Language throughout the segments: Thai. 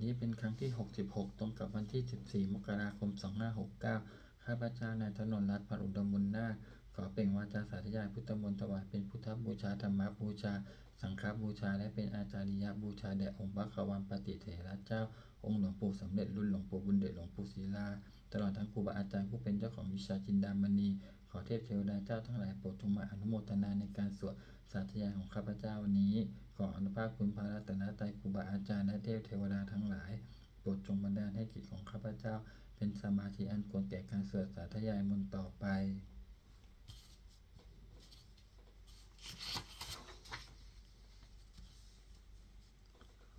นี้เป็นครั้งที่66ตรงกับวันที่14มกราคม2569ข้าพเจ้านายธนนท์รัตน์ พันธุ์อุดมบุญนาคขอเปล่งวาจาสาธยายพุทธมนต์ถวายเป็นพุทธบูชาธรรมบูชาสังฆบูชาและเป็นอาจาริยบูชาแด่องค์พระขวันปฏิเถระเจ้าองค์หลวงปู่สำเร็จรุ่นหลวงปู่บุญเดชหลวงปู่ศิลาตลอดทั้งครูบาอาจารย์ผู้เป็นเจ้าของวิชาจินดามณีขอเทพเทวดาเจ้าทั้งหลายโปรดจงมาอนุโมทนาในการสวดสาธยายของข้าพเจ้าวันนี้ขออนุภาพคุณพระรัตนตรัยครูบาอาจารย์และเทพเทวดาทั้งหลายโปรดจงบันดาลให้จิตของข้าพเจ้าเป็นสมาธิอันควรแก่การสวดสาธยายมนต์ต่อไป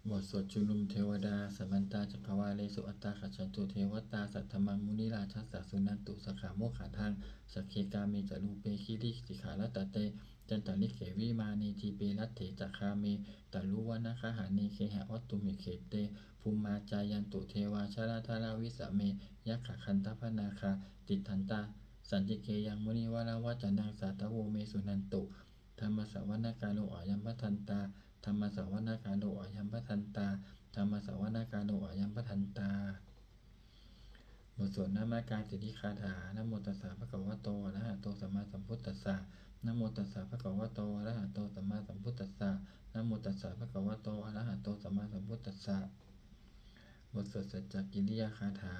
บทสวดชุมนุมเทวดาสัมมันตาจักรวาเลสุอัตตาขัจฉันตุเทวตาสัทธมังมุนิราชสัสสุนันตุสขาโมขาทังสักเคกาเมจารูเปคิริสิขาลตเตจันตาลิเขวิมาเนทีเปรัตเถจักคาเมตาลุวนาคหาเนเคหะวัตตุเมเขเตภูมิมาจายันตุเทวาชราธาราวิสเมยักขคันทพนาคาติทันตาสันติเกยังมุนิวราวจันดังสาตโวเมสุนันตุธรรมสวนากาโลอายัมปทันตาธรรมสวนากาโลอายัมปทันตาธรรมสวนากาโลอายัมปทันตาบทสวดนามการสิทธิคาถานะโมตัสสะภะคะวะโตอะระหะโตสัมมาสัมพุทธัสสะนะโมตัสสะภะคะวะโตอะระหะโตสัมมาสัมพุทธัสสะนะโมตัสสะภะคะวะโตอะระหะโตสัมมาสัมพุทธัสสะบทสวดสัจจกิริยาคาถา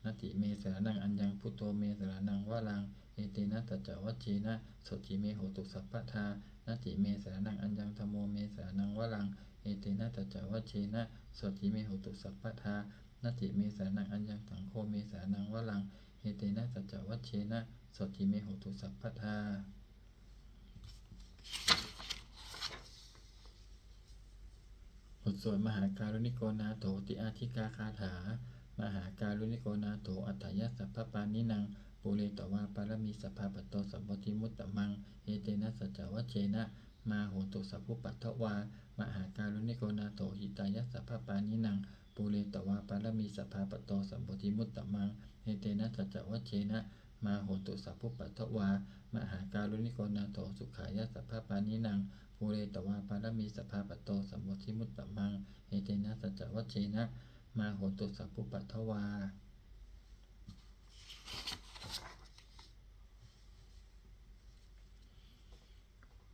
นาติเมสรนังอัญญังพุทโธเมสรนังวะลังเอเตนะสัจจวัชเชนะโสติเมโหตุสัพพทานาติเมสรนังอัญญังธัมโมเมสรนังวะลังเอเตนะสัจจวัชเชนะโสติเมโหตุสัพพทานาติเมสรนังอัญญังสังโฆเมสรนังวะลังเอเตนะสัจจวัชเชนะโสติเมโหตุสัพพทาบทสวดมหาการุณิโกนาโถติอาธิกาคาถามหาการุณิโกนาโถอัตถยสัพพปานินังปุเรตวาปารมีสัพพะปัตโตสัพพทิมุตตมังเอเตนะสัจจวัชเชนะมาโหตุสัพพุปัตถวามหาการุณิโกนาโถหิตายะสัพพปานินังปุเรตวาปารมีสัพพะปัตโตสัพพทิมุตตมังเอเตนะสัจจวัชเชนะมาโหตุสัพพุปัตถวามหาการุณิโกนาโถสุขายะสัพพปานินังปุเรตวาปารมีสัพพะปัตโตสัพพทิมุตตมังเอเตนะสัจจวัชเชนะมาโหตุสัพพุปัตถวา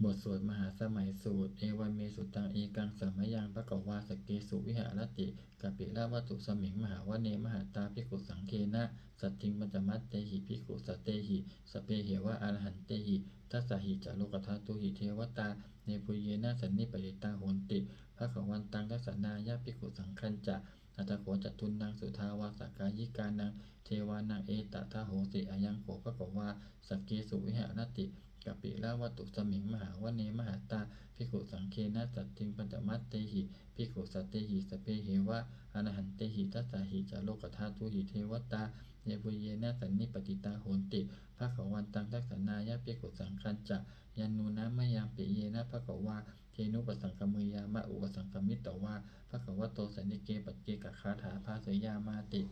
บทสวดมหาสมัยสูตรเอวันเมสุตังเอกังสัมมยังภควาสเกสุวิหารติกัปปิลาวัตุสมิงมหาวเนมหาตาภิกขุสังเคนะสัตถิงปัญจมัตเตหิภิกขุสัตเตหิสเปเหวะอรหันเตหิทัสสะหิจาโลกธาตุหิเทวตาเนปุเยนะสันนิปริตาโหนติภขวันตังทัสสนายะภิกขุสังคัญจะอัตโขจตุนนังสุทาวาสกายิกานังเทวานังเอตตะโหสิอายังโขภควาสเกสุวิหารติกัปปิลาวัตุสมิงมหาวเนมหาตาภิกขุสังเคนะสัตถิงปัญจมัตเตหิภิกขุสัตเตหิสเปเหวะอรหันเตหิทัสสะหิจาโลกธาตุหิเทวตาเยปุเยนะสันนิปติตาโหนติภขวันตังทัสสนายะภิกขุสังคัญจะยันนูนะมะยังปิเยนะภควาเทนุปสังคมยามะอุปสังคมิตตวาภควโตสันนิเกปัจเจกคาถาภาสยามาติ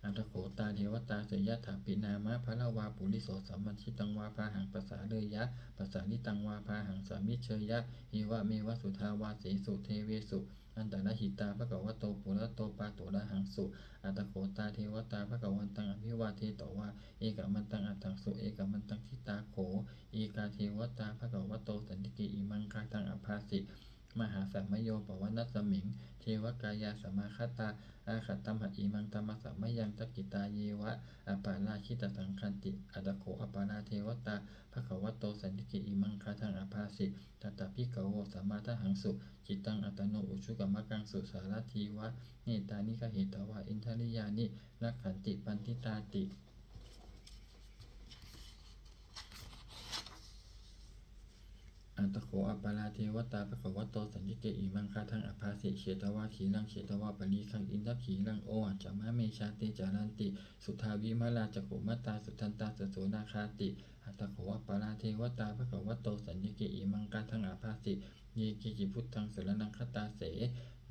อัตโขตาเทวตาเสยถาปินามะพะละวาปุริโสสัมมัญชิตังวาพาหังปัสสาเรยะปัสสานิตังวาพาหังสามิเชยะเอวะเมวะสุทาวาเสสุเทเวสุอันตระหิตาภควโตปุระโตปาตุระหังสุอัตโขตาเทวตาภควันตังอภิวาเทตวาเอกมันตังอัตถังสุเอกมันตังทิตาโขเอกาเทวตาภควโตสันติเกอิมังคาตังอภาสิมหาสัมมโยปวนัสสมิงเทวกายาสมาคตาอาขัตตัมหะอิมังตัมมะสัมมยังตกิตาเยวะอปาราคิตสังคันติอัตโขอปาราเทวตาภควโตสันติเกอิมังคาทังอภาสิตตภิกขโวสัมมาทังหังสุจิตตังอัตโนอุชุกมะกังสุสารทีวะเนตานิกเหตวะอินทริยานิรักขันติปันทิตาติอัตโขอปาราเทวตาภควโตสันติเกอิมังคาทังอภาสิเฉตวาขีรังเฉตวาปรีคังอินทขีรังโอหัจจมะเมชาเตจารันติสุทาวิมาลาจักขุมัตตาสุทันตาสโสนาคาติอัตโขอปาราเทวตาภควโตสันติเกอิมังคาทังอภาสิ เยกิจิพุทธังสรณังคตาเส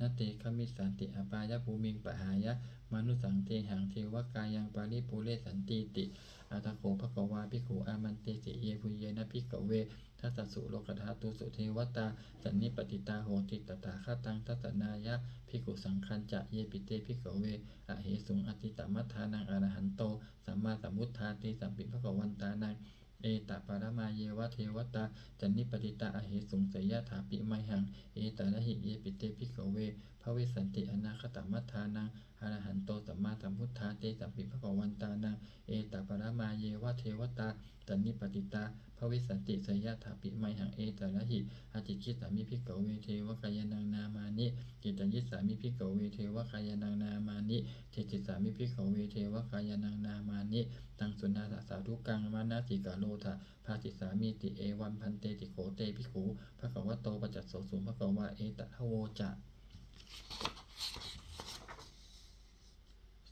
นเตคมิสันติอปายภูมิงปะหายะมนุสังเตหังเทวกายังปาริปุเรสันติติอาตโขภควาภิกขุอามันเตสิเยพุเยนะภิกขเวทัสสสุโลกธาตุสุเทวตาสันนิปติตาโหติตถาคตังทัสนายะภิกขุสังคัญจะเยปิเตภิกขเวอเหสุงอติตมัฏฐานังอรหันโตสัมมาสัมพุทธาติสัมปิภควันตานังเอตปารมาเยวะเทวตาจันนิปติตาอเหสุงสยถาปิไมหังเอตระหิเยปิเตภิกขเวภเวสันติอนาคตมัฏฐานังอรหันโตสัมมาสัมพุทธาเตสัมปิภควันตานังเอตปารมาเยวะเทวตาจันนิปติตาภเวสันติสยถาปิไมหังเอตระหิอติคิสามิภิกขเวเทวกายนังนามานิกิตยิสามิภิกขเวเทวกายนังนามานิเทจิสามิภิกขเวเทวกายนังนามานิตังสุนาสาธุกังมานาติกาโลทะภาสิสามีติเอวันพันเตติโขเตภิกขุภควโตปัจจัสโสสุภควาเอตทโวจะ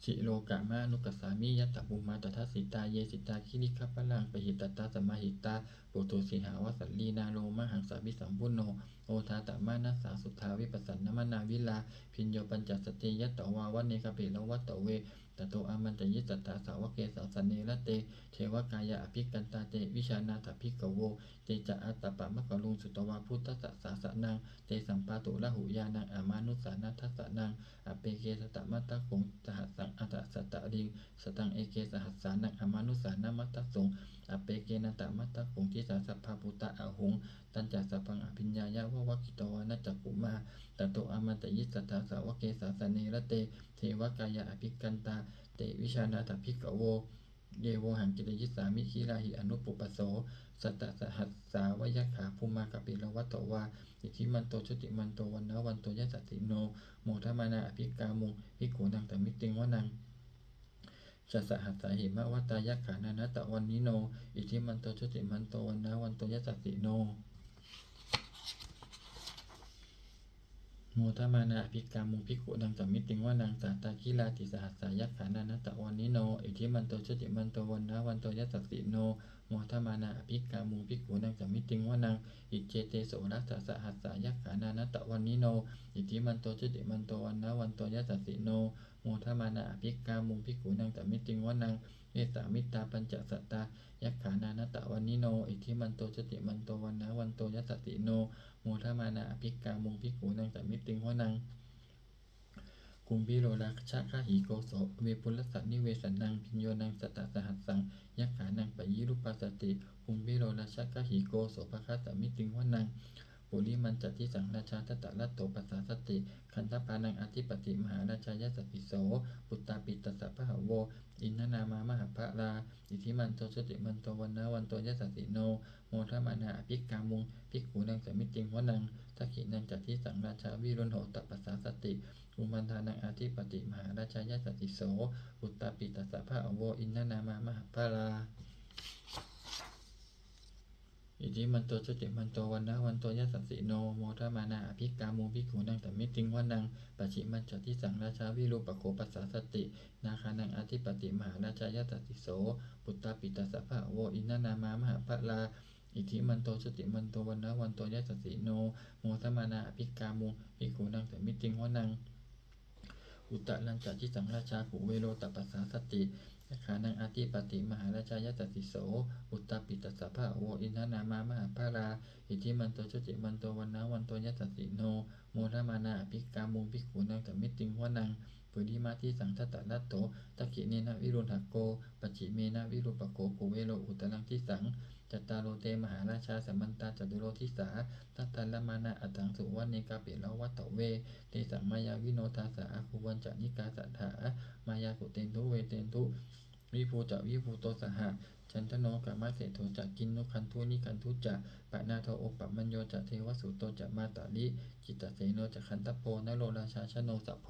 สิโลกะมานุกัสสามิยัตตบุมาตทัสสิตาเยสิตาคิริคัพพลังปหิตตาสมาหิตาปุตุสิหาวสัลลีนาโลมหังสาวิสัมพุโนโอทาตมานัสสาสุทธาวิปัสสนมนาวิลาพิญโยปัญจสติยัตตวาวันเนกเปละวัตตเวตโตอามันตยิสัตตาสาวเกสาสเนระเตเทวกายะอภิกันตาเตวิชานาถภิกขโวเตจะอัตตปะมะกะลุงสุตวาพุทธัสสะสะนังเตสัมปาตุละหุยานังอามานุสานัทัสสะนังอเปเกสตะมัตตะคงสหัสสังอัตสัตตะริงสตังเอเกสหัสสานังอามานุสานามัตตะสงอเปเกนัตตะมัตตะคงทิสาสัพพาปุตตะอาหงตัญจสัพพังอภิญญายะวะวะกิตวานัจจกุมาตโตอามันตยิสัตตาสาวเกสาสเนระเตเทวกายะอภิกันตาเตวิชานาถภิกขโวเยโวหังกิเลยิสามิคิราหิอนุปุปโสสัตตสหัสสาวยขาภูมากปิลวัตตวาอิทิมันโตชุติมันโตวันนะวันโตยะสัตติโนโมทมานาอภิกามุภิกขุนังตมิติงวนังจะสหัสสาหิมะวัตตายะขานานะตะวันนิโนอิทิมันโตชุติมันโตวันนะวันโตยะสัตติโนโมทมานาภิกามุภิกขุนังสมิติงวานังสาตาคิลาติสหัสสายะขานานะตะวันนิโนอิทิมันโตชุติมันโตวันนะวันโตยะสัตติโนโมทมานาภิกามุภิกขุนังสมิติงวานังอิเจเตโสรัสสะสหัสสายะขานานะตะวันนิโนอิทิมันโตชุติมันโตวันนะวันโตยะสัตติโนโมทมานาภิกามุภิกขุนังสมิติงวานังเวสามิตาปัญจสัตตายักขานานะตะวันนิโนอิทิมันโตชุติมันโตวันนะวันโตยะสัตติโนโมทมานาอภิกามุภิกขุนังสมิติงวนังกุมพิโรราชะคะหิโกโสเวปุลสันนิเวสันนังพิญโยนังสตสหัสสังยักขานังปยิรุปัสสติกุมพิโรราชะคะหิโกโสภคะสมิติงวนังปุริมันจัตติสังราชาตตะละโตปัสสาสติคันธปานังอธิปติมหาราชายสัพพิโสปุตตาปิตัสสะพะหโวอินทนามามหาภราอิทิมันโตชุติมันโตวันนะวันโตยะสัสสิโนโมทมานาอภิกามุงภิกขุนังสมิติงวนังทักขินังจัตติสังราชาวิรุณโหตปัสสาสติอุมันทานังอธิปติมหาราชายสัพพิโสปุตตาปิตัสสะพะหโวอินทนามามหาภราอิทิมันโตชุติมันโตวันนะวันโตยะสัสสิโนโมทมานาอภิกามุภิกขุนังสัมมิติงวนังปัจฉิมันจัตติสังราชาวิรูปโขปัสสาสตินาคานังอธิปติมหาราชายสัสสิโสปุตตาปิตัสสะภะโวอินทนามามหาภลาอิทิมันโตชุติมันโตวันนะวันโตยะสัสสิโนโมทมานาอภิกามุภิกขุนังสัมมิติงวนังอุตตะลังจัตติสังราชาขุเวโรตปัสสาสติขานังอธิปติมหาราชายสัสสิโสอุตตปิตัสสะภะโวอินทนามามหาภราอิทิมันโตชุติมันโตวันนะวันโตยสัสสิโนโมทมานาอภิกามุภิกขุนังสัมมิติงวนังปุริมาทิสังทัตตะละโตตะกิเนนะวิรุณหโกปัจฉิเมนะวิรูปโกกุเวโรอุตตรังทิสังจัตตาโรเตมหาราชาสัมมันตาจตุโรทิสาทัตตะละมานะอัตถังสุวรรณเนกาเปละวัตตเวเตสังมายาวิโนทาสาอาคุวันจานิกาสัทธามายากุเตนทุเวเตนทุวิภูจะวิภูโตสหะฉันทโนกามะเสโทจะกินนุคันทุนิคันทุจะปะนาโทโอปะมัญโยจะเทวสุโตจะมาตาลิจิตตเสโนจะขันตโพนโรราชาชโนสัพโพ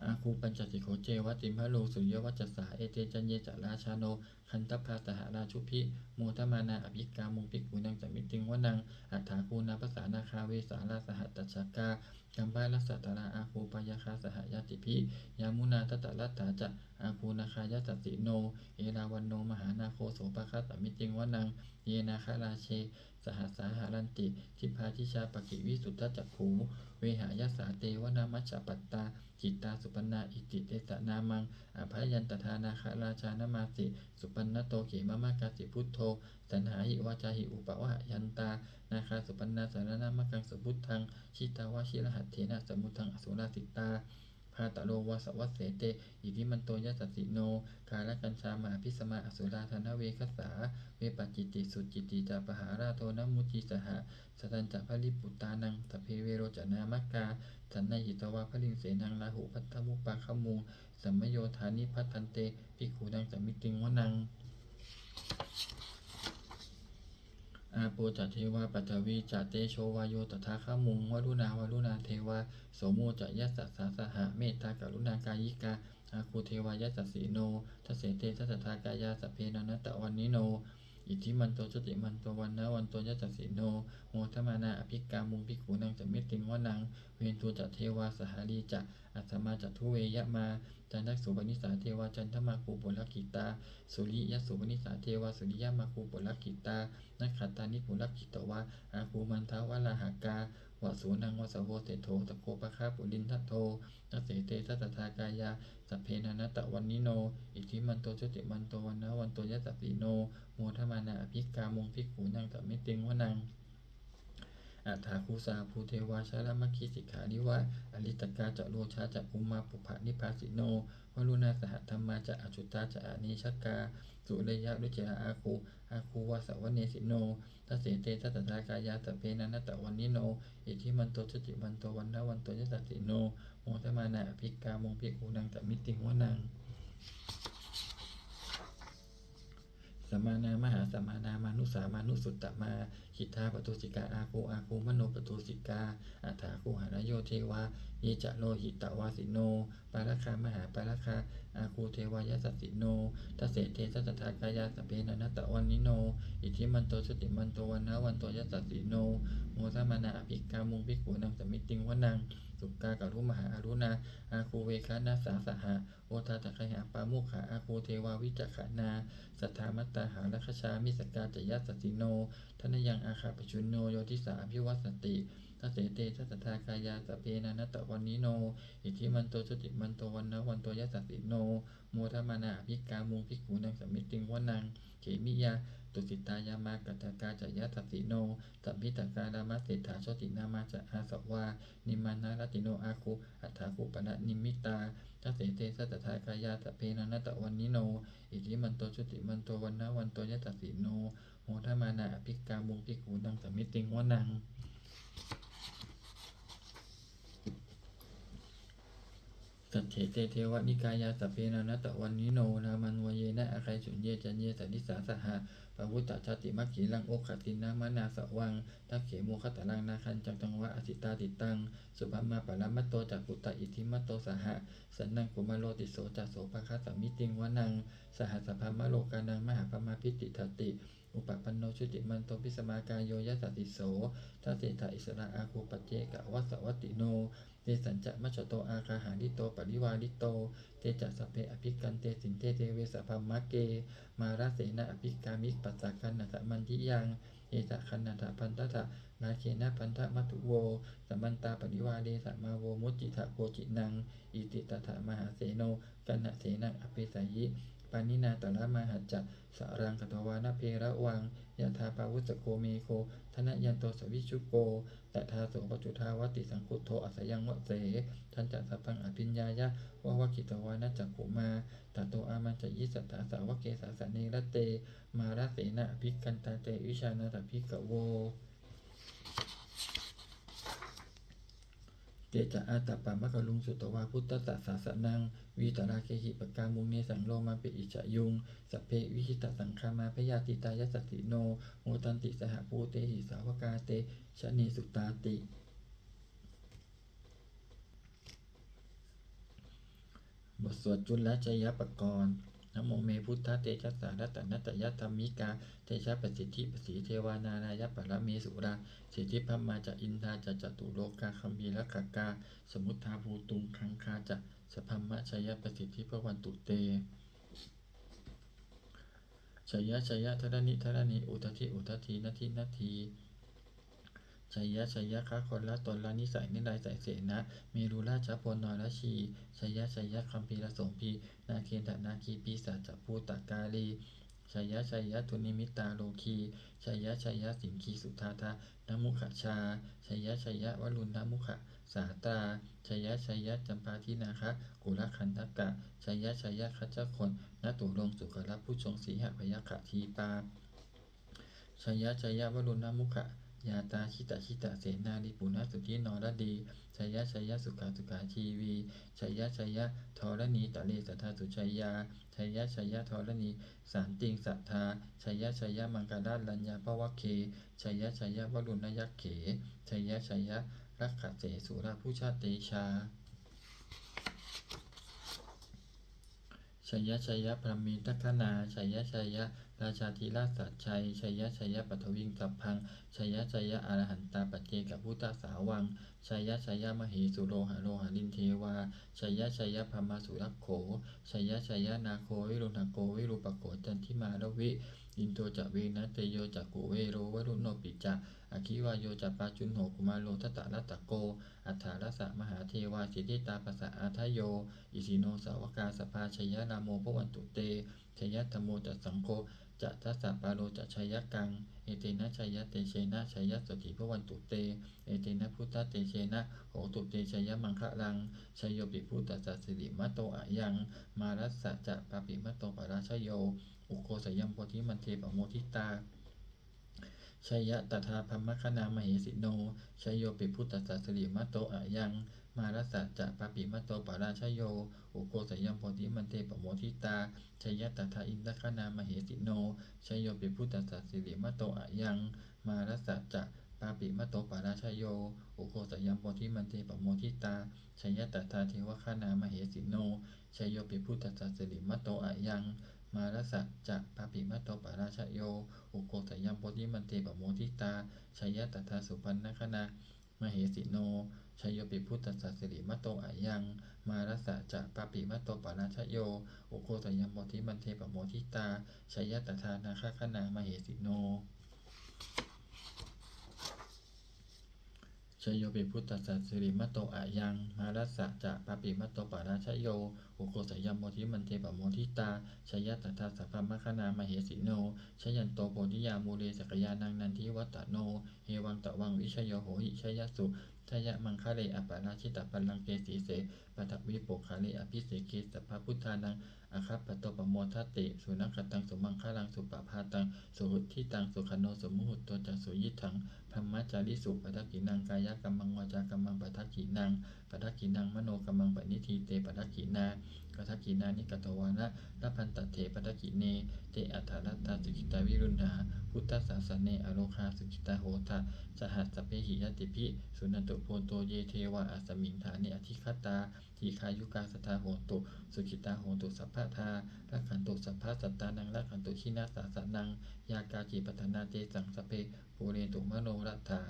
อาคูปัญจสิโขเจวติมหะโลสุยวัจจสาเอเตจันเยจะราชาโนคันตพาสหราชุพิโมทมานาอภิกามุภิกขุนังสมิติงวนังอัฏฐาคูนาภาษานาคาเวสาราสหัตตชกากัมบาลัสสตราอาคูปยาคาสหย ติภิยามุนาทัตตลัตถาจะอาคูนาคายสัสสิโนเอราวันโนมหานาโคโสภคัสสมิติงวนังเยนาคราเชสหัสสาหารันติทิพาทิชาปกิวิสุทธจักขูเวหายสาเตวนามัจจปัตตาจิตตาสุปนาอิติเตสะนามังอภัยยันตทานาคราชานมาสิสุปันนโตเขมะมะกาสิพุทโธสันหาหิวาจาหิอุปวะยันตานาคาสุปันนาสารนามะกังสุพุทธังชิตาวชิรหัตเถนะสมุทังอสุราสิตาภาตะโลวาสวัสเสเตอิทิมันโตยัสสสิโนกาลกัญชามาพิสมาอสุราธนเวคัสสาเวปัจจิติสุจิติจาปหาราโทนมุจิสหะสตัญจะพลิปุตตานังสเพเวโรจนามกาสันนหิตวาพลิงเสนังลาหุพัทธมุปาขมูสัมมโยธานิพัทันเตภิกขุดังสมิติงวนังอาโปจัตเทวาปัทวีจัตเตโชวาโยตถาคามุงวรุณาวรุณาเทวาโสโมจะยัสสะสาสหะเมตตากรุณากายิกาอาคูเทวายัสสสีโนทัสเสเตทัสสทากายาสเพนันตะวันนิโนอิทิมันโตจติมันโตวันนะวันโตยัสสสีโนโมทมานาอภิกามุงภิกขุนังสมิติงวนังเวนตุจัตเทวาสหารีจะอัสมาจัตทุเวยะมาจันทักสุปนิสาเทวาจันทมาคูปุลกิตาสุริยสุปนิสาเทวาสุริยมาคูปุลกิตานักขัตตานิปุลกิตวะอาคูมันทาวะลาหากาวะสูนังวะสโวเสโธตะโกปะคาปุลินทัตโธนัสเสเตทัตถากายาสัพเพนันตะวันนิโนอิทิมันโตจุติมันโตวันนะวันโตยัสสสีโนโมทมานาอภิกามุงภิกขุนังสมิติงวนังอัฏฐาคูสาภูเทวาชาลมัคคิสิกขานิวะอลิตกาจะโลชาจะอุมาปุภะนิพาสิโนวรุณาสหธรรมาจะอจุตาจะอานิชกาสุเรยะรุจยาอาคูวาสวเนสิโนทัสเสเตทัตตากายาสเพนันตะวันนิโนอิทิมันโตจุติมันโตวันนะวันโตยัสสสิโนโมทมานาอภิกามุงภิกขุนังสมิติงวนังสมานามหาสมานามานุสามานุสุตตมาขิทาปตุสิกาอาคูมโนปตุสิกาอัฏฐาคูหานโยเทวาเยจะโลหิตวาสิโนปาราคามหาปาราคาอาคูเทวายสัสสิโนทัสเสเตทัตถากายาสเปนันตะวันนิโนอิทิมันโตสุติมันโตวันนะวันโตยัสสสิโนโมทมานาอภิกามุงภิกขุนังสมิติงวนังสุกากรุมหาอรุณาอาคูเวคานาสาสหะโอทาตะคหาปามุขาอาคูเทวาวิจักขานาสัทธามัตตาหาลัคชามิสกาจยัสสสิโนทนยังอาคาปชุนโนโยทิสาอภิวัสติทัสเสเตทัสสทากายาสเพนันตะวันนิโนอิทิมันโตจุติมันโตวันนะวันโตยัสสสิโนโมทมานาอภิกามุงภิกขุนังสมิติงวนังเขมิยาตุสิตายามากัตตากาจยัสสสิโนสัมพิตการามะเศรษฐาโชตินามาจะอาสวานิมานารติโนอาคูอัฏฐาคูปนะนิมิตาทัสเสเตทัสสทากายาสเพนันตะวันนิโนอิทิมันโตจุติมันโตวันนะวันโตยัสสสิโนโมทมานาอภิกามุงภิกขุนังสมิติงวนังสัทเถเตเทวนิกายาสเพนันตะวันนิโนนามันวเยนะอาคัยสุญเยจันเยสันนิสาสหะปะวุตตชาติมัคคีลังโอคตินามนาสวังทักเขโมคตลังนาคันจังตังวะอสิตาติตังสุภมาปะละมัตโตจักขุตะอิทิมัตโตสหะสันนังกุมารโลติโสจัสโสภคัสสมิติงวนังสหัสสะพามะโลกานังมหาปมาพิติทัตติอุปปันโนชุติมันโตพิสมากายโยยัสสติโสทัสเสถาอิสระอาคูปัจเจกวัสสวัตติโนเตสัญจะมัชโตอาคาหาริโตปริวาริโตเตจัสสเพอภิกันเตสินเตเทเวสะพัมมะเกมาราเสนะอภิกามิปัสสะกันนัสมันทิยังเอตะคันนัสพันตะทะนาเคนะพันธะมัตุโวสัมมันตาปริวาเดสะมาโวมุจิทะโกจินังอิติตถะมหาเสโนกันนะเสนังอภิสัยยิปานินาตระมหัจจะสารังกตวานะเพระวังยะธาปาวุสโกเมโคธนยันโตสวิชุโกตถาโสปจุทาวติสังคุโทอัสยังวะเสทันจะสัพพังอภิญญายะวะวะกิตวานะจักขุมาตโตอามันจะยิสัตถาสาวะเกสาสเนรเตมาราเสนะอภิกันตาเตวิชานาตภิกขโวเตจะอาตปะมะกะลุงสุตวาพุทธศาสนังวีตราเคหิปกามุงเนสังโลมาเปอิจยุงสเพวิหิตสังคามาพยาติตายสัตติโนโมตันติสหภูเตหิสาวกาเตชะเนสุตาติบทสวดจุลจยปกรณ์ นะโมเมพุทธเตชะสารัตนัตยธรรมิกาเตชะปสิทธิปสีเทวานารายะปะระเมสุราสิทธิพัมมาจะอินทาจะจตุโลกาคัมภีรกากาสมุทธาภูตุงคังคาจะสพัมมะชยปสิทธิพวันตุเตชยชยธรณิธรณีอุทธิอุทธีนาทีนาทีชัยยะคะคนละตนละนิสัยนิรัยใส่เสนะเมรุราชพลนรชีชัยยะคัมภีรสงพีนาเคนตนาคีปีศาจภูตกาลีชัยยะทุนิมิตาโลคีชัยยะสิงคีสุธาทานมุขชาชัยยะวรุณนมุขสาตราชัยยะจำปาทินาคะกุลคันธกะชัยยะคัจจคนนตุรงสุกรผู้ทรงสีหพยขะทีปาชัยยะวรุณนมุขยาตาชิตะเสนาลิปุณสุทินรดีชัยสุขาชีวีชัยธรณีตะเลสัทธาสุชัยยาชัยธรณีสารติงสัทธาชัยมังกราลัญญาภวเคชัยวรุณยักเขชัยรักขเสสุราผู้ชาติชาชัยพระมีทัคนาชัยราชาธิราชสัจชัยชัยปัทวิงสัพพังชัยอรหันตาปัจเจกพุทธสาวังชัยมเหสุโลหลินเทวาชัยพมสุรักโขชัยนาโควิรุณโกวิรูปโขจันทิมาลวิอินโตจะเวนะเตโยจักกุเวโรวรุณโนปิจะอคิวายโยจะปาจุนโหกุมาโลทัตตะรัตตะโกอัฏฐารสะมหาเทวาสิทธิตาปัสสะอาทโยอิสิโนสาวกาสภาชัยนาโมพวันตุเตชัยธรรมโมจัสังโฆจะทัสสะปาโลจะชัยกังเอเตนะชัยเตเชนะชัยสติพวันตุเตเอเตนะพุทธเตเชนะโหตุเตชัยมังคะลังชัยโยปิพุทธสัสสิริมะโตอะยังมารัสสะจะปาปิมะโตปราชโยอุโคสยัมโพธิมันเทปโมทิตาชัยตถาพัมมคณามเหสิโนชัยโยปิพุทธสัสสิริมะโตอะยังมารัสสะจะปาปิมะโตปราชโยอุโกสยัมโพธิมันเทปโมทิตาชัยตถาอินทคณามเหสิโนชัยโยปิพุทธสัสสิริมะโตอะยังมารัสสะจะปาปิมะโตปราชโยอุโกสยัมโพธิมันเทปโมทิตาชัยตถาเทวคณามเหสิโนชัยโยปิพุทธสัสสิริมะโตอะยังมารัสสะจะปาปิมะโตปราชโยอุโกสยัมโพธิมันเทปโมทิตาชัยตถาสุปันนคณามเหสิโนชัยโยปิพุทธสัสสิริมะโตอะยังมารัสสะจะปาปิมะโตปราชโยอุโกสยัมโพธิมันเทปโมทิตาชัยตถานาคคณามเหสิโนชัยโยปิพุทธสัสสิริมะโตอะยังมารัสสะจะปาปิมะโตปราชโยอุโกสยัมโพธิมันเทปโมทิตาชัยตถาสัพพมคณามเหสิโนชยันโตโพธิยามูเลสกยานังนันทิวัตตโนเฮวังตะวังวิชโยโหหิชยสุชยมังคะเลอปาราชิตปัลลังเกสีเสปัทวิโปคาเลอภิเสเกสัพพพุทธานังอาคัปปโตปโมทัตติสุนัขตังสุมังคะลังสุปภาตังสุหุทิตังสุขโนสุมุหุตโตจัสุยิทังธรรมจาริสุปทักขินังกายกัมมังวาจากัมมังปทักขินังมโนกัมมังปณิทีเตปทักขินากัทักขินานิกัตวานะละพันตเถปทักขิเนเตอัฏฐรัตตาสุขิตาวิรุณหาพุทธศาสเนอโลคาสุขิตาโหทะสหัสสเปหิยติภิสุนันตุโพโตเยเทวาอัสมิงฐาเนอธิคตาทีคายุกาสทาโหตุสุขิตาโหตุสัพพะทาลักขันตุสัพพะสัตตานังลักขันตุชินาสาสนังยากาจิปัฏนาเตสังสเปปุเรตุมโนรัตถา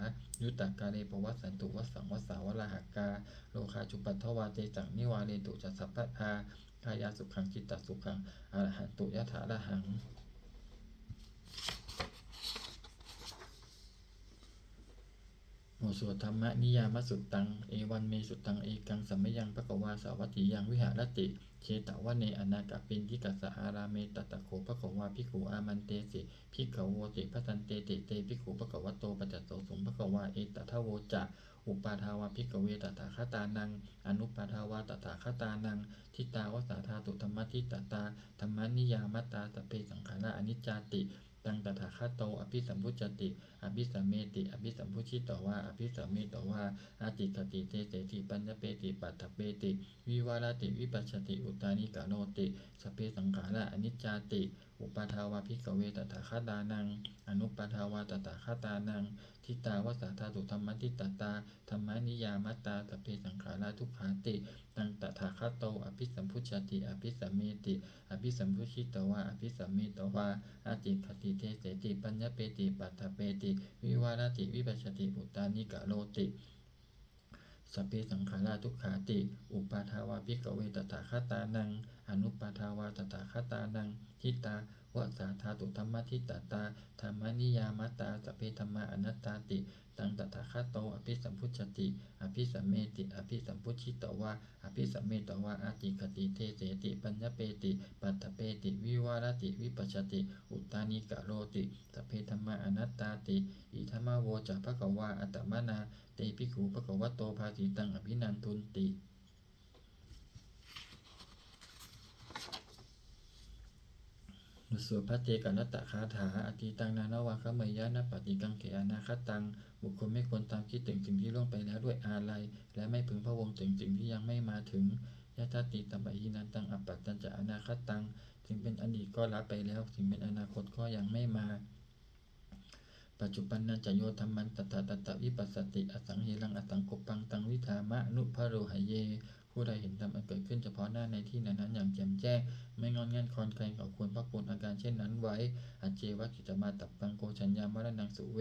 ยุตตากาเลปวัสสันตุวัสสังวัสสาวราหกาโลคาจุปัฏฐวาเตจังนิวาเรตุจัสสัพพะทากายาสุขังจิตตสุขังอรหันตุยะถาระหังโมสวดธรรมนิยามสุตตังเอวันเมสุตตังเอกังสัมมยังภควาสาวัตถิยังวิหารติเชตวะเนอนากะปินทิกัสสะอาราเมตตะโขภควาภิกขุอามันเตสิภิกขโวติพัตันเตเตภิกขุภควโตปัจจโสสุภควาเอตทะโวจะอุปาทาวาภิกขเวตถาคตานังอนุปาทาวาตถาคตานังทิตาวสาธาตุธรรมทิตตาธรรมนิยามตาสเปสังขาราอนิจจาติตังตถาคตโตอภิสัมพุจจติอภิสัมเมติอภิสัมพุชิตตวาอภิสัมเมตวาอาติคติเตเสติปัญญเปติปัตถเปติวิวารติวิปัสสติอุตานิกาโนติสเปสังขาราอนิจจาติ อุปาทาวาภิกขเวตถาคตานังอนุปาทาวาตถาคตานังทิตาวสาธาตุธรรมทิตตาธรรมนิยามัตตาสัพเพสังขาราทุกขาติตังตถาคตโตอภิสัมพุชฌติอภิสัมเมติอภิสัมพุชิตวาอภิสัมเมตวาอาติขติเทเสติปัญญเปติปัฏฐเปติวิวารติวิปัสสติอุตตานิกะโลติสัพเพสังขาราทุกขาติอุปาทาวาภิกขเวตถาคตานังอนุปาทาวาตถาคตานังทิตาวสาธาตุธรรมทิตตาธรรมนิยามัตตาสัพเพธัมมาอนัตตาติตังตถาคตโตอภิสัมพุชฌติอภิสัมเมติอภิสัมพุชชิตวาอภิสัมเมตวาอาติขติเทเสติปัญญเปติปัฏฐเปติวิวารติวิปัสสติอุตตานิกะโลติสัพเพธัมมาอนัตตาติอิธัมมาโวจะภควาอัตตมนาเตภิกขุภควโตภาสิตังอภินันทุนติสวดพระเตกนัตตคาถาอติตังนานวังคเมยะนะปฏิกังเขอนาคตังบุคคลไม่ควรตามคิดถึงสิ่งที่ล่วงไปแล้วด้วยอาลัยและไม่พึงพะวงถึงสิ่งที่ยังไม่มาถึงยะทติตัมปะหินันตังอัปปัตตัญจะอนาคตังสิ่งเป็นอดีตก็ละไปแล้วสิ่งเป็นอนาคตก็ยังไม่มาปัจจุบันนันจะโยธรรมันตถาตถวิปัสสติอสังหิรังอสังกปังตังวิธามะนุภโรหเยผู้ใดเห็นธรรมอันเกิดขึ้นเฉพาะหน้าในที่นั้นอย่างแจ่มแจ้งไม่งอนแง่นคลอนแคลนเขาควรพักปนอาการเช่นนั้นไว้อเจวะกิจมาตับปังโกชัญญามรณังสุเว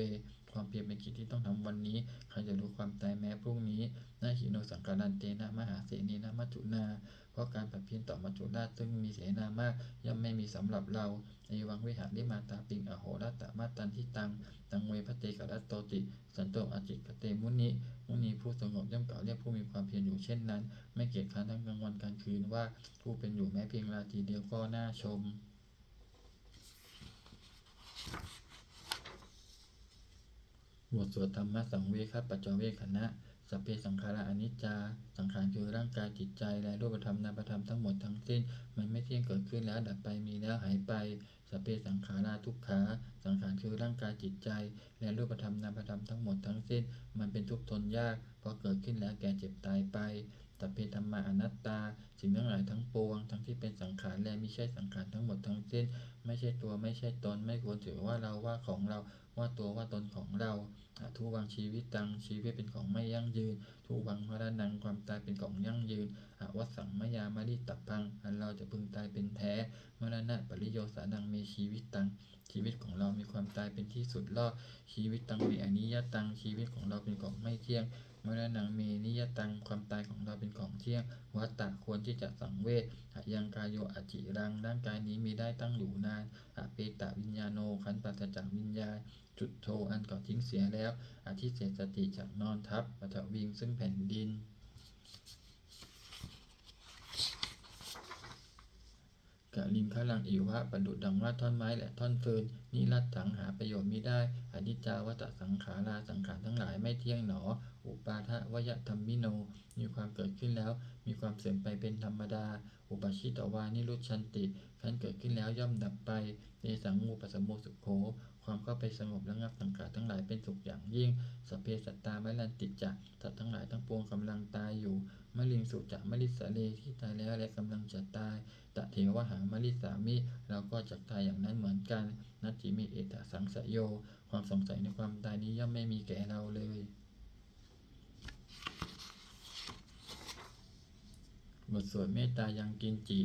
ความเพียรเป็นกิจที่ต้องทำวันนี้ใครจะรู้ความตายแม้พรุ่งนี้นาหิโนสังการันเตนะมหาเสนีนะมัจจุนาเพราะการผัดเพี้ยนต่อมัจจุราชซึ่งมีเสนามากย่อมไม่มีสำหรับเราในวังวิหารลิมาตาปิงอโหรตมาตันทิตังตังเวพเตกรัตโตติสันโตอจิกเตมุนีผู้สงบย่อมกล่าวเรียกผู้มีความเพียรอยู่เช่นนั้นไม่เกียจคร้านทั้งกลางวันกลางคืนว่าผู้เป็นอยู่แม้เพียงราตรีเดียวก็น่าชมบทสวดธรรมะสังเวคปัจจเวคขณะสัพเพสังขาราอนิจจาสังขารคือร่างกายจิตใจและรูปธรรมนามธรรมทั้งหมดทั้งสิ้นมันไม่เที่ยงเกิดขึ้นแล้วดับไปมีแล้วหายไปสัพเพสังขาราทุกขาสังขารคือร่างกายจิตใจและรูปธรรมนามธรรมทั้งหมดทั้งสิ้นมันเป็นทุกข์ทนยากเพราะเกิดขึ้นแล้วแก่เจ็บตายไปสัพเพธัมมาอนัตตาสิ่งทั้งหลายทั้งปวงทั้งที่เป็นสังขารและไม่ใช่สังขารทั้งหมดทั้งสิ้นไม่ใช่ตัวไม่ใช่ตนไม่ควรถือว่าเราว่าของเราว่าตัวว่าตนของเราทุวังชีวิตตังชีวิตเป็นของไม่ยั่งยืนทุวังมรณังความตายเป็นของยั่งยืนวัสังมยามริตับพังอันเราจะพึงตายเป็นแท้มรณะปริโยสานังมีชีวิตตังชีวิตของเรามีความตายเป็นที่สุดรอดชีวิตตังมีอนิยตังชีวิตของเราเป็นของไม่เที่ยงมรณังเมนิยตังความตายของเราเป็นของเที่ยงวัตตะควรที่จะสังเวชยังกายโยอจิรังร่างกายนี้มีได้ตั้งอยู่นานเปตวิญญาโนขันธ์ปราศจากวิญญาณจุดโทอันก่อทิ้งเสียแล้วอธิเศษสติจากนอนทับปัทวิงซึ่งแผ่นดินกะลิมขลังอิวะประดุจดังว่าท่อนไม้และท่อนฟืนนิรัตถังหาประโยชน์มิได้อนิจจาวัตสังขาราสังขารทั้งหลายไม่เที่ยงหนออุปาทวยธรรมมิโนมีความเกิดขึ้นแล้วมีความเสื่อมไปเป็นธรรมดาอุปชิตวานิรุชันติขันเกิดขึ้นแล้วย่อมดับไปเนสังงูปัสสโมสุโขความเข้าไปสงบระงับสังขารทั้งหลายเป็นสุขอย่างยิ่งสัพเพสัตตามะลันติจักสัตว์ทั้งหลายทั้งปวงกำลังตายอยู่มะลิงสุจักมะลิสาเลที่ตายแล้วและกำลังจะตายตะเทวหังมะลิสามิเราก็จะตายอย่างนั้นเหมือนกันนัตถิมิเอตสังสยโยความสงสัยในความตายนี้ย่อมไม่มีแก่เราเลยบทสวดเมตตายังกินจิ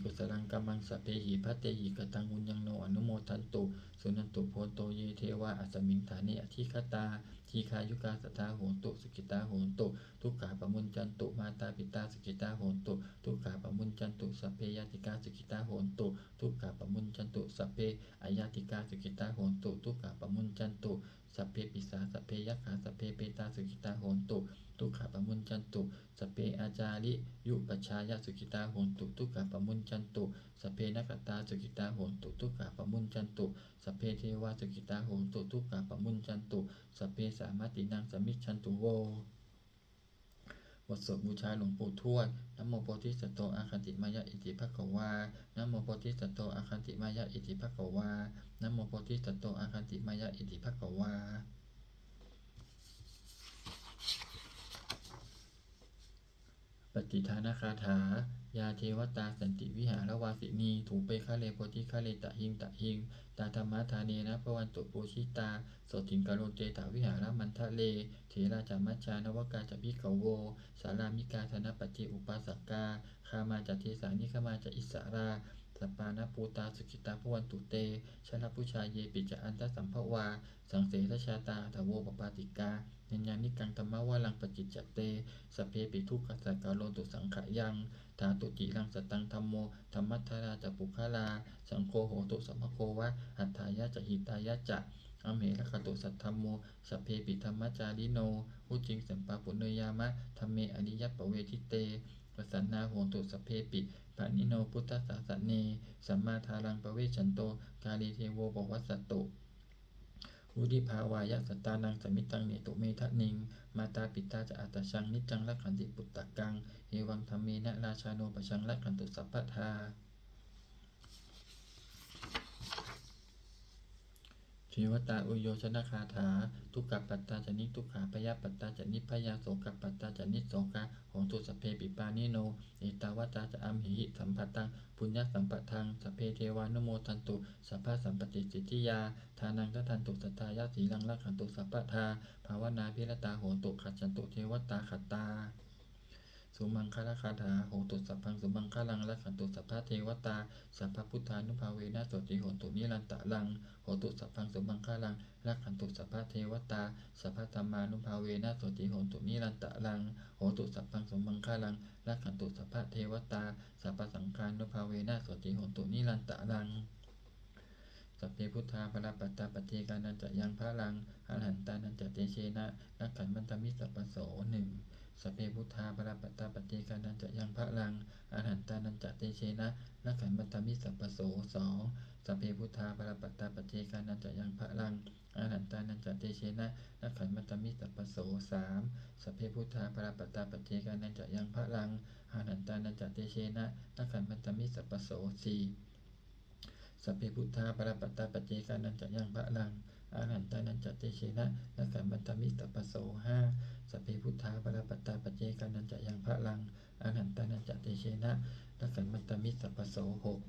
กุศลังกัมมังสัพเพหิพัตเตหิกตังมุญญังโนอนุโมทันตุสุนันตุโพโตเยเทวะอัสสมิงฐานิอธิคตาทีคายุกาสัทธาโหนตุสุกิตาโหนตุทุกขาปมุญจันตุมาตาปิตาสุกิตาโหนตุทุกขาปมุญจันตุสัพเพยติกาสุกิตาโหนตุทุกขาปมุญจันตุสัพเพอายติกาสุกิตาโหนตุทุกขาปมุญจันตุสัพเพปิสาสัพเพยัคขาสัพเพเปตาสุกิตาโหนตุทุกขาปมุญจันตุสัพเพอาจาริยุปชายสุกิตาโหนตุทุกขาปมุญจันตุสัพเพนักตาสุกิตาโหนตุทุกขาปมุญจันตุสัพเพเทวาสุกิตาโหนตุทุกขาปมุญจันตุสัพเพสามตินังสมิจฉันตุโวบทสวดบูชาหลวงปู่ทวดนะโมโพธิสัตโตอาคันติมายะอิติภควานะโมโพธิสัตโตอาคันติมายะอิติภควานะโมโพธิสัตโตอาคันติมายะอิติภควาปฏิทานคาถา ยาเทวตาสันติวิหารวาสินีถูเปคะเลโพธิคะเลตะหิงตาธรรมะทาเนนะพวันตุปูชิตาโสติงกโรเตถาวิหารมันทะเลเถราจามัจจานวกาจะพิกโวสารามิกาธนปัจเจอุปาสกาคามาจะเทสานิขมาจะอิสาราสัปปานาปูตาสุขิตาพวันตุเตชลพุชาเยปิจะอันตสัมภวาสังเสรชาตาตโวปปาติกาเนญานิกังธรรมะวาลังปจิจจเตสเพปิทุกขสักกาโลตุสังขยังถาตุจิรังสตังธรรมโมธรรมัทธาราจะปุคลาสังโฆโหตุสัมภโควะอัฏฐายะจะหิตายะจะอเมรคตุสัทธัมโมสเพปิธรรมจาริโนอุจิงสัมปะปุเนยามะธรรมเมอริยปเวทิเตปสันนาโหตุสเพปิปานิโนพุทธสาสเนสัมมาทารังปเวชันโตกาลีเทโวปวัสสตุวุฒิภาวายะสัตตานังสมิตังเนตุเมทะนิงมาตาปิตาจะอัตชังนิจังลักขันติปุตตะกังเอวังธรรมเมนะราชาโนปชังลักขันตุสัพพทาเทวตาอุโยชนะคาถาทุกขปัตตาจนิทุกขาพยาปัตตาจนิพยาโสกปัตตาจนิโสกาของตุสเพปิปานิโนเอตาวตาจะอัมหิสัมปตังปุญญสัมปทังสเพเทวานุโมทันตุสัพพะสัมปติสิทธิยาทานังทันตุสัทธายาสีลังลักขันตุสัพพทาภาวนาพิรตาโหตุขัจฉันตุเทวตาขัตตาสุมังคลคาถาโหตุสัพพังสุมังคลังลักขันตุสัพพะเทวตาสัพพพุทธานุภาเวนะโสติโหตุนิรันตะลังโหตุสัพพังสุมังคลังลักขันตุสัพพะเทวตาสัพพธรรมานุภาเวนะโสติโหตุนิรันตะลังโหตุสัพพังสุมังคลังลักขันตุสัพพะเทวตาสัพพสังฆานุภาเวนะโสติโหตุนิรันตะลังสัพเพพุทธาภรปัตตาปเจกานันจะยังพระลังอรหันตานันจะเตเชนะนักขันมันตมิสัพปโสหนึ่งสัพเพพุทธาภรปัตตาปเจกานันจะยังพระลังอรหันตานันจะเตเชนะนักขันมันตมิสัพปโสสองสัพเพพุทธาภรปัตตาปเจกานันจะยังพระลังอรหันตานันจะเตเชนะนักขันมันตมิสัพปโสสามสัพเพพุทธาภรปัตตาปเจกานันจะยังพระลังอรหันตานันจะเตเชนะนักขันมันตมิสัพปโสสี่สัพเพพุทธาปรปัตตาปเจกานันจะยังพระลังอรหันตานันจะเตเชนะนักขันบันตมิสัพปโสห้าสัพเพพุทธาปรปัตตาปเจกานันจะยังพระลังอรหันตานันจะเตเชนะนักขันบันตมิสัพปโสหก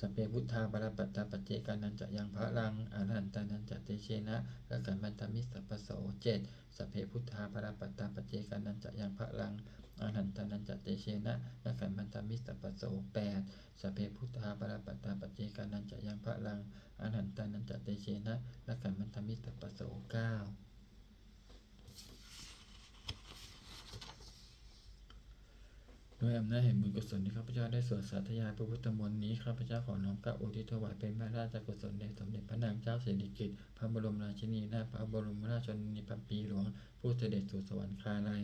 สัพเพพุทธาปรปัตตาปเจกานันจะยังพระลังอรหันตานันจะเตเชนะนักขันบันตมิสัพปโสเจ็ดสัพเพพุทธาปรปัตตาปเจกานันจะยังพระลังอรหันตานันจะเตเชนะนักขันบันตมิสัพปโสแปดสัพเพพุทธาปรปัตตาปเจกานันจะยังพระลังอรหันตานันจะเตเชนะนักขันบันตมิสัพปโสเก้าด้วยอำนาจแห่งบุญกุศลที่ข้าพเจ้าได้สวดสาธยายพระพุทธมนต์นี้ข้าพเจ้าขอน้อมกราบอุทิศถวายเป็นพระราชกุศลแด่สมเด็จพระนางเจ้าสิริกิติ์พระบรมราชินีนาถพระบรมราชชนนีพันปีหลวงผู้เสด็จสู่สวรรคาลัย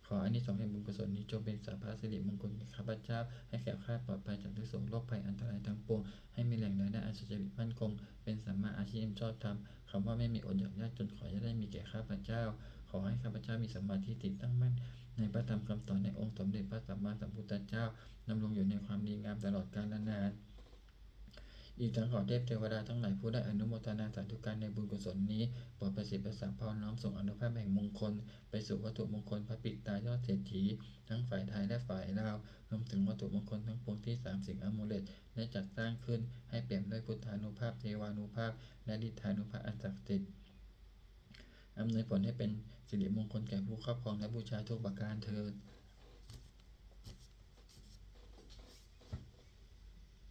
ขออานิสงส์แห่งบุญกุศลนี้จงเป็นสาภาสิริมงคลแก่ข้าพเจ้าให้แคล้วคลาดปลอดภัยจากทุกโศกโรคภัยอันตรายทั้งปวงให้มีแหล่งรายได้อันสุจริตมั่นคงเป็นสัมมาอาชีพชอบธรรมคำว่าไม่มีอดอยากยากจนขอจะได้มีแก่ข้าพเจ้าขอให้ข้าพเจ้ามีสมาธิติดตั้งมั่นในพระธรรมคำสอนในองค์สมเด็จพระสัมมาสัมพุทธเจ้าดำรงอยู่ในความดีงามตลอดกาลนานอีกทั้งขอเทพเทวดาทั้งหลายผู้ได้อนุโมทนาสาธุการในบุญกุศลนี้โปรดประสิทธิ์ประสานพรน้อมส่งอนุภาพแห่งมงคลไปสู่วัตถุมงคลพระปิตายอดเศรษฐีทั้งฝ่ายไทยและฝ่ายลาวรวมถึงวัตถุมงคลทั้งปวงที่3สิ่งอมูเลตได้จัดสร้างขึ้นให้เปี่ยมด้วยพุทธานุภาพเทวานุภาพและฤทธานุภาพอันศักดิ์สิทธิ์อำนวยผลให้เป็นสิริมงคลแก่ผู้ครอบครองและบูชาทุกประการเถิด